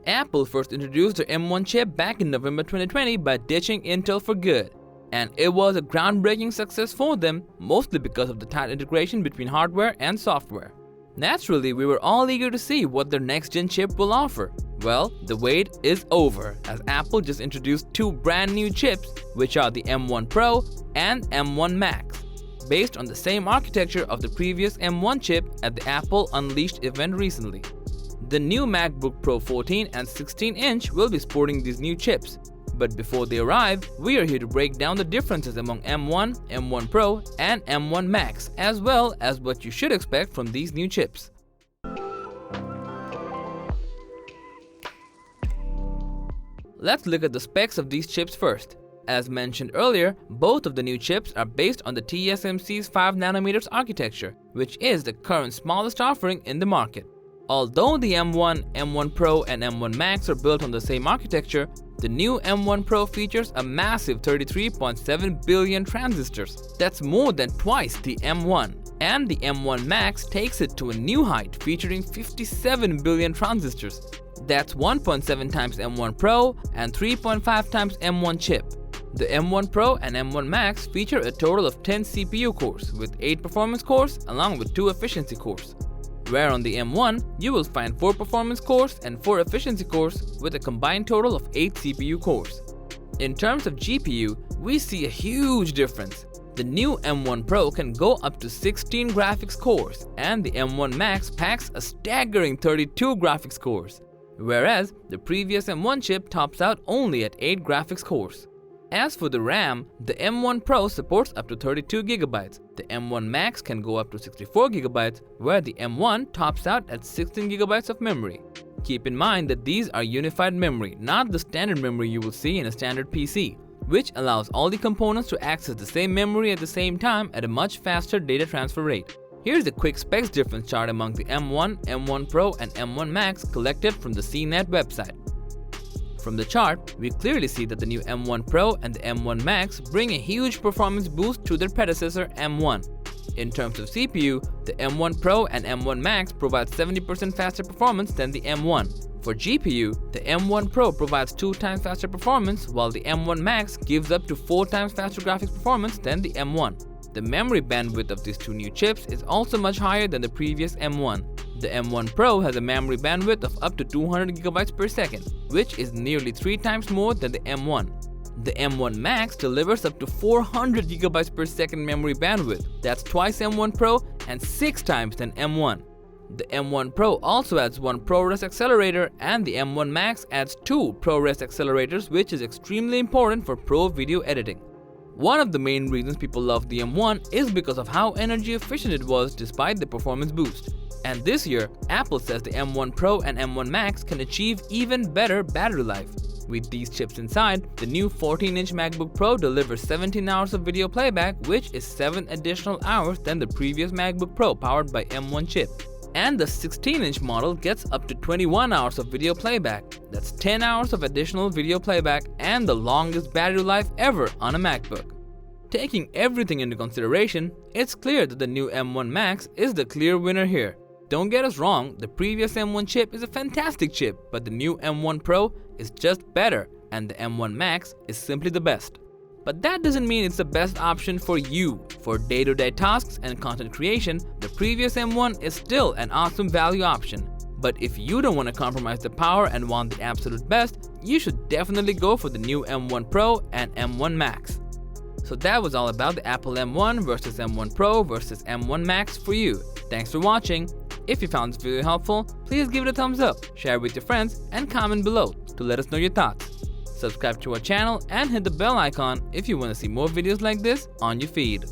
Apple first introduced their M1 chip back in November 2020 by ditching Intel for good. And it was a groundbreaking success for them, mostly because of the tight integration between hardware and software. Naturally, we were all eager to see what their next-gen chip will offer. Well, the wait is over, as Apple just introduced two brand new chips, which are the M1 Pro and M1 Max, based on the same architecture of the previous M1 chip at the Apple Unleashed event recently. The new MacBook Pro 14 and 16-inch will be sporting these new chips. But before they arrive, we are here to break down the differences among M1, M1 Pro, and M1 Max, as well as what you should expect from these new chips. Let's look at the specs of these chips first. As mentioned earlier, both of the new chips are based on the TSMC's 5nm architecture, which is the current smallest offering in the market. Although the M1, M1 Pro, and M1 Max are built on the same architecture, the new M1 Pro features a massive 33.7 billion transistors. That's more than twice the M1. And the M1 Max takes it to a new height, featuring 57 billion transistors. That's 1.7 times M1 Pro and 3.5 times M1 chip. The M1 Pro and M1 Max feature a total of 10 CPU cores, with 8 performance cores along with 2 efficiency cores. Where on the M1, you will find 4 performance cores and 4 efficiency cores with a combined total of 8 CPU cores. In terms of GPU, we see a huge difference. The new M1 Pro can go up to 16 graphics cores, and the M1 Max packs a staggering 32 graphics cores, whereas the previous M1 chip tops out only at 8 graphics cores. As for the RAM, the M1 Pro supports up to 32GB. The M1 Max can go up to 64GB, where the M1 tops out at 16GB of memory. Keep in mind that these are unified memory, not the standard memory you will see in a standard PC, which allows all the components to access the same memory at the same time at a much faster data transfer rate. Here's a quick specs difference chart among the M1, M1 Pro, and M1 Max collected from the CNET website. From the chart, we clearly see that the new M1 Pro and the M1 Max bring a huge performance boost to their predecessor M1. In terms of CPU, the M1 Pro and M1 Max provide 70% faster performance than the M1. For GPU, the M1 Pro provides 2 times faster performance, while the M1 Max gives up to 4 times faster graphics performance than the M1. The memory bandwidth of these two new chips is also much higher than the previous M1. The M1 Pro has a memory bandwidth of up to 200GB per second, which is nearly 3 times more than the M1. The M1 Max delivers up to 400GB per second memory bandwidth. That's twice M1 Pro and 6 times than M1. The M1 Pro also adds 1 ProRes accelerator, and the M1 Max adds 2 ProRes accelerators, which is extremely important for pro video editing. One of the main reasons people love the M1 is because of how energy efficient it was despite the performance boost. And this year, Apple says the M1 Pro and M1 Max can achieve even better battery life. With these chips inside, the new 14-inch MacBook Pro delivers 17 hours of video playback, which is 7 additional hours than the previous MacBook Pro powered by M1 chip. And the 16-inch model gets up to 21 hours of video playback. That's 10 hours of additional video playback and the longest battery life ever on a MacBook. Taking everything into consideration, it's clear that the new M1 Max is the clear winner here. Don't get us wrong, the previous M1 chip is a fantastic chip, but the new M1 Pro is just better, and the M1 Max is simply the best. But that doesn't mean it's the best option for you. For day-to-day tasks and content creation, the previous M1 is still an awesome value option. But if you don't want to compromise the power and want the absolute best, you should definitely go for the new M1 Pro and M1 Max. So that was all about the Apple M1 versus M1 Pro versus M1 Max for you. Thanks for watching. If you found this video helpful, please give it a thumbs up, share it with your friends, and comment below to let us know your thoughts. Subscribe to our channel and hit the bell icon if you want to see more videos like this on your feed.